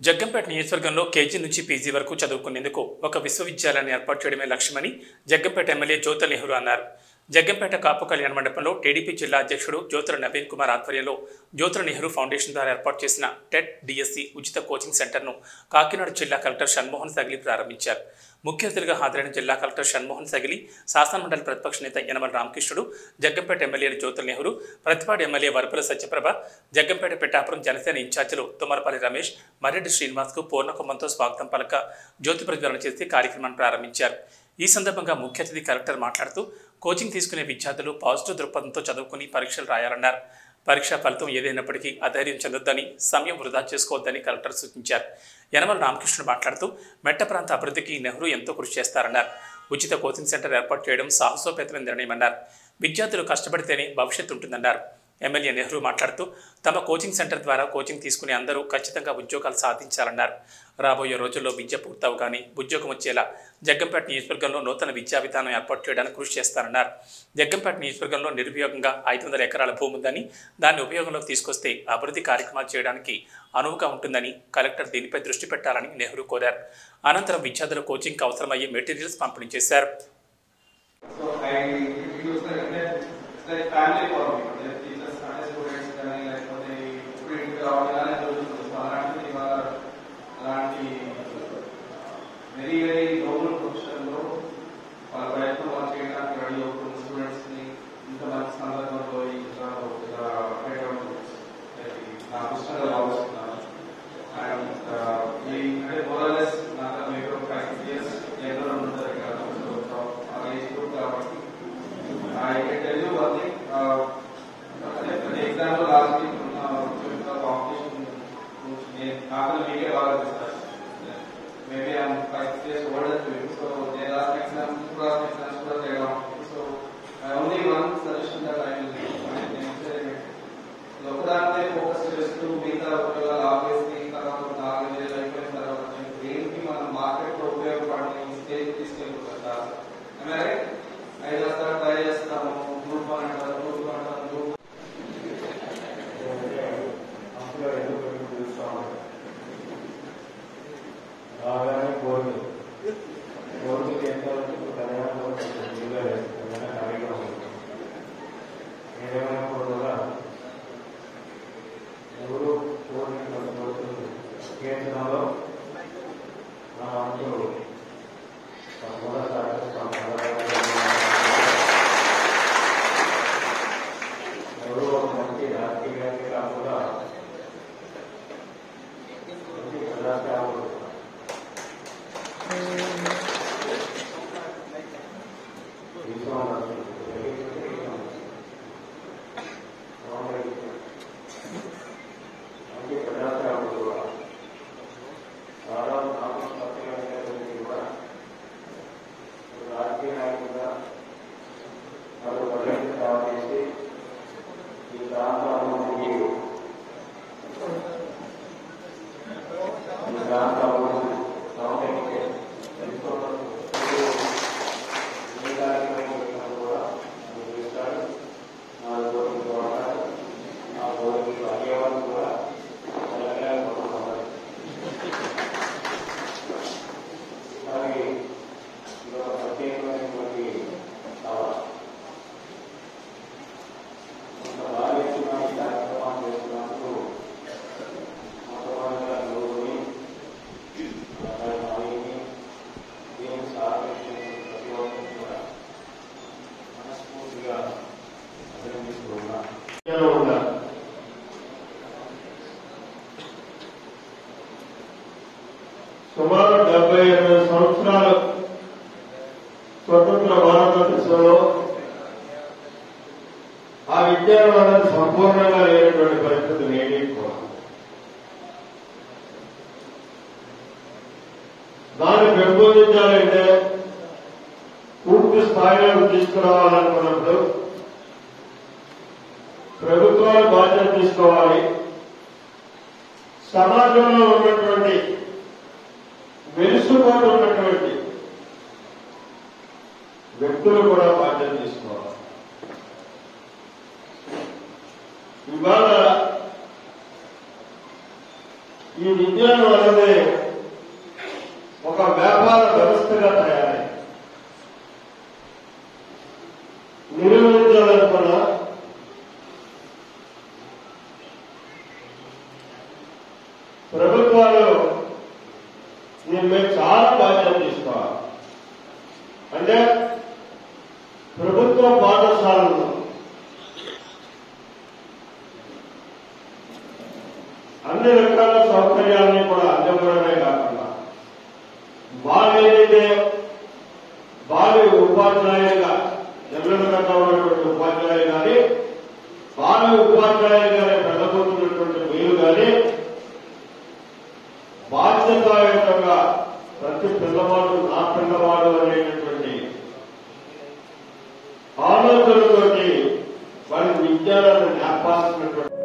జగ్గంపేట నియోజకవర్గంలో కేజీ నుంచి పీజీ వరకు చదువుకునేందుకు ఒక విశ్వవిద్యాలయాన్ని ఏర్పాటు చేయడమే లక్ష్యమని జగ్గంపేట ఎమ్మెల్యే జ్యోతుల నెహ్రూ అన్నారు. జగ్గంపేట కాపు కళ్యాణ మండపంలో టీడీపీ జిల్లా అధ్యక్షుడు జ్యోతుల నవీన్ కుమార్ ఆధ్వర్యంలో జ్యోతుల నెహ్రూ ఫౌండేషన్ ద్వారా ఏర్పాటు చేసిన టెట్ డిఎస్సి ఉచిత కోచింగ్ సెంటర్ను కాకినాడ జిల్లా కలెక్టర్ షణ్మోహన్ సగిలి ప్రారంభించారు. ముఖ్య అతిథిగా హాజరైన జిల్లా కలెక్టర్ షణ్మోహన్ సగిలి, శాసనమండలి ప్రతిపక్ష నేత యనమల రామకృష్ణుడు, జగ్గంపేట ఎమ్మెల్యేలు జ్యోతుల నెహ్రూ, ప్రతిపాడు ఎమ్మెల్యే వరపుల సత్యప్రభ, జగ్గంపేట పిఠాపురం జనసేన ఇన్ఛార్జీలు తుమ్మలపల్లి రమేష్, మర్రెడ్డి శ్రీనివాస్కు పూర్ణకుంభంతో స్వాగతం పలక జ్యోతి ప్రజ్వలన చేసి కార్యక్రమాన్ని ప్రారంభించారు. ఈ సందర్భంగా ముఖ్య అతిథి కలెక్టర్ మాట్లాడుతూ కోచింగ్ తీసుకునే విద్యార్థులు పాజిటివ్ దృక్పథంతో చదువుకుని పరీక్షలు రాయాలన్నారు. పరీక్షా ఫలితం ఏదైనప్పటికీ అధైర్యం చెందొద్దని, సమయం వృధా చేసుకోవద్దని కలెక్టర్ సూచించారు. యనమల రామకృష్ణుడు మాట్లాడుతూ మెట్ట ప్రాంత అభివృద్ధికి నెహ్రూ ఎంతో కృషి చేస్తారన్నారు. ఉచిత కోచింగ్ సెంటర్ ఏర్పాటు చేయడం సాహసోపేతమైన నిర్ణయమన్నారు. విద్యార్థులు కష్టపడితేనే భవిష్యత్తు ఉంటుందన్నారు. ఎమ్మెల్యే నెహ్రూ మాట్లాడుతూ తమ కోచింగ్ సెంటర్ ద్వారా కోచింగ్ తీసుకునే అందరూ ఖచ్చితంగా ఉద్యోగాలు సాధించాలన్నారు. రాబోయే రోజుల్లో విద్య పూర్తవగానే ఉద్యోగం వచ్చేలా జగ్గంపేట నియోజకవర్గంలో నూతన విద్యా విధానం ఏర్పాటు చేయడానికి కృషి చేస్తారన్నారు. జగ్గంపేట నియోజకవర్గంలో నిరుపయోగంగా 500 ఎకరాల భూమి ఉందని, దాన్ని ఉపయోగంలోకి తీసుకొస్తే అభివృద్ధి కార్యక్రమాలు చేయడానికి అనువుగా ఉంటుందని, కలెక్టర్ దీనిపై దృష్టి పెట్టాలని నెహ్రూ కోరారు. అనంతరం విద్యార్థుల కోచింగ్కి అవసరమయ్యే మెటీరియల్స్ పంపిణీ చేశారు. very noble position లో వాళ్ళ ప్రయత్నం వాళ్ళు చేయడానికి రెడీ అవుతున్న స్టూడెంట్స్ ని ఇంత మంచి సందర్భంలో నాకు ఇష్టంగా భావిస్తున్నాను. అండ్ అంటే మోరలెస్ నాకు మీరు 5 years ఎవరు ఉంటారు కదా ఆ ఏజ్ గ్రూప్ కాబట్టి I can tell you one thing. అంటే ప్రతి ఎగ్జామ్ లో లాస్ట్ వీక్ కాంపిటీషన్ నేను నాకు మీకే బాగా చేస్తాను. Maybe I'm 5 years older to you, so there are exams, they are so only one suggestion that I will say. Lokadante focus చేస్తూ మిగతా ఉద్యోగాలు ఆపేసి తర్వాత 4 years అయిపోయిన తర్వాత దేనికి మన మార్కెట్ లో ఉపయోగపడే స్టేజ్ తీసుకెళ్ళిపోతా. ఐదు ట్రై చేస్తాము, గ్రూప్ అంటారు, గ్రూప్ అంటారు, గ్రూప్ కోర్టుకి ఎంతవరకు కార్యక్రమం ఏదేమైనప్పుడు కూడా ఎవరు కోర్టు కేంద్రంలో మన వంతు ఎవరు మంచి రాజకీయంగా కూడా ప్రజాసేవలు రాజకీయ నాయకులుగా మరో పర్యటన సేవ చేసి ఈ ప్రాంత అభివృద్ధికి ఈ ప్రాంత అభివృద్ధి సౌకర్యానికి ఏ కార్యక్రమం కూడా చూపిస్తారు. నా కోరిక ద్వారా నా కోరికలు అయ్యేవాళ్ళు కూడా తెలంగాణ మరి ఇదొక ప్రత్యేకమైనటువంటి కొంత బాధ్యతగా ఈ కార్యక్రమాలు చేస్తున్నందుకు మొట్టమొదటిగా లోని దీన్ని సహకరించిన ప్రతి ఒక్కరిని కూడా మనస్ఫూర్తిగా అభినందిస్తున్నా. సుమారు 78 సంవత్సరాలు స్వతంత్ర భారతదేశంలో ఆ విద్యలో అనేది సంపూర్ణంగా లేనటువంటి పరిస్థితి నేటి కూడా. దాన్ని పెంపొందించాలంటే పూర్తి స్థాయిలో తీసుకురావాలనుకున్నప్పుడు ప్రభుత్వాలు బాధ్యత తీసుకోవాలి. సమాజంలో ఉన్నటువంటి వెలుసుబాటు ఉన్నటువంటి వ్యక్తులు కూడా బాధ్యత తీసుకోవాలి. ఇవాళ ఈ విజ్ఞానం అనేది ఒక వ్యాపార వ్యవస్థగా తయారై నిర్వహించాలనుకున్న ప్రభుత్వాలు దీని మీద చాలా బాధ్యత తీసుకోవాలి. అంటే ప్రభుత్వ పాఠశాలను అన్ని రకాల సౌకర్యాలని కూడా అందివ్వడమే కాకుండా ఏదైతే బాల్య ఉపాధ్యాయులుగా జన్మగతంగా ఉన్నటువంటి ఉపాధ్యాయులు కానీ బాల్య ఉపాధ్యాయులుగానే వెళ్ళబోతున్నటువంటి మీరు కానీ బాధ్యతాయుతంగా ప్రతి పిల్లవాడు నా పిల్లవాడు అనేటటువంటి ఆలోచనతోటి వారి విజ్ఞానాన్ని నేర్పాల్సినటువంటి